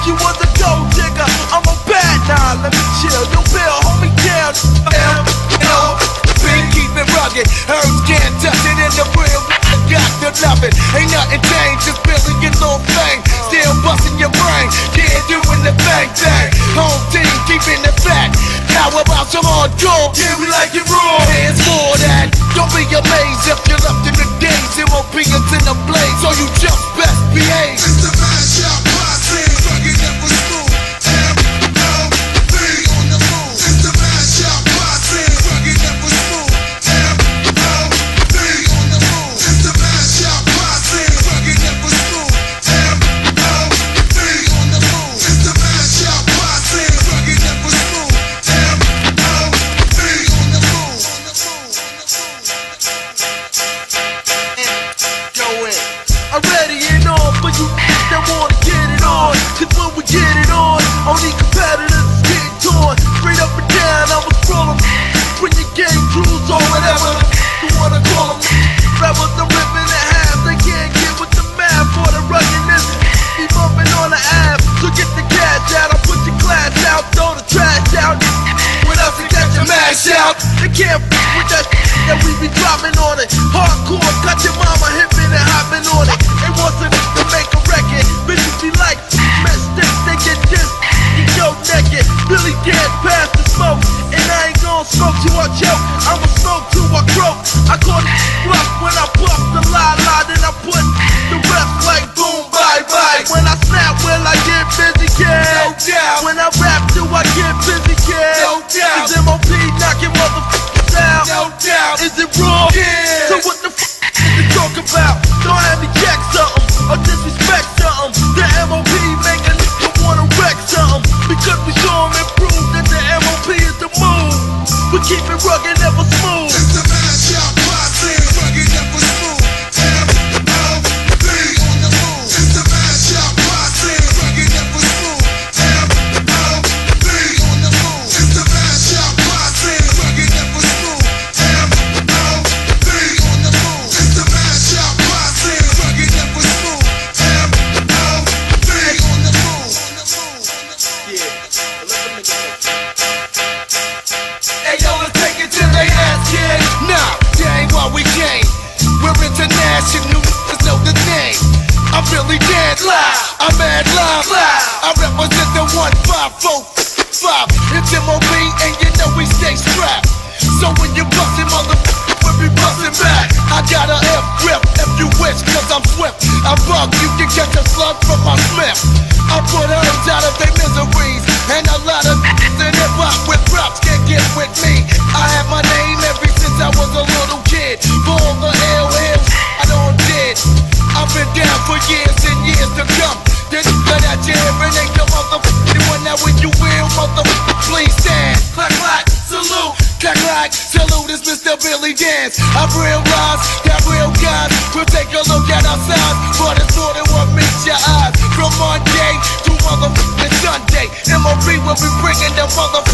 you was a gold digger, I'm a bad nah, let me chill. You Bill, hold me down. Been keeping rugged, herbs can't touch it in the real. Got to love it, ain't nothing changed, just building your little thing. Still busting your brain, yeah, doing the bang bang. Home team keeping it back. How about some hardcore? Yeah, we like it raw. Hands for that. Don't be amazed if you're left in the days. MOP is in the blaze, so you just best behave. It's the mashup posse, rugged never smooth. MLB on the move. It's the mashup posse, rugged never smooth. MLB on the move. It's the mashup posse, rugged never smooth. MLB on the move. It's the mashup posse, rugged never smooth. MLB on the move. I'm ready and on for you that wanna get it on. Cause when we get it on, only competitors is getting torn. Straight up and down, I'ma scroll them. Bring your game crews or whatever you wanna call them. Rebels, I'm ripping in half. They can't get with the math for the ruggedness. Be bumping on the app, so get the cash out. I'll put your class out, throw the trash out. With us, you got your mash out. They can't with that that we be dropping on it. Hardcore, got your mama hipping and hopping on it. They want to make a record. Bitches be like, messed up, they get this. You go naked, Billy can't pass the smoke. And I ain't gon' smoke till I choke. I'ma smoke till I croak. I call it rough when I puff the la-la. Then I put the rest like boom, bye-bye. When I snap, will I get busy, kid? No doubt. When I rap, do I get busy, kid? No doubt. Is MOP knocking motherfuckers out? No doubt. Is it raw? Yeah. So what the f*** is you talk about? Don't have me check something or disrespect something. The MOP make a nigga wanna wreck something. Because we show 'em and prove that the MOP is the move. We keep it rugged, never smooth. It's the mashup posse, rugged never smooth. MLB on the move. It's the mashup posse, rugged never smooth. MLB on the move. It's the mashup posse, rugged never smooth. MLB on the move. It's the mashup posse, rugged never smooth. MLB on the move. Hey yo, let's take it to the ass, kid. Nah, that ain't why we came. We're international, niggas know the name. I'm really dead live, I'm mad live. I represent the 15455. It's MOB and you know we stay strapped. So when you bustin', motherfucker, we'll be bustin' back. I got a F-grip if you wish, cause I'm swift. I bug, you can catch a slug from my smith. I put herbs out of their miseries. And a lot of niggas in hip-hop with props can't get with me. I had my name ever since I was a little kid. For all the ill I done did. I've been down for years and years to come. This that you hearing ain't the motherfucking one. Now when you will, motherfucker, please stand. Clack, clack, salute. Clack, clack, salute is Mr. Billy Dance. I've realized that real guys will take a look at our sides. But it's more than what meets your eyes. From Monday to motherfucking Sunday, MOB will be bringing the motherfucking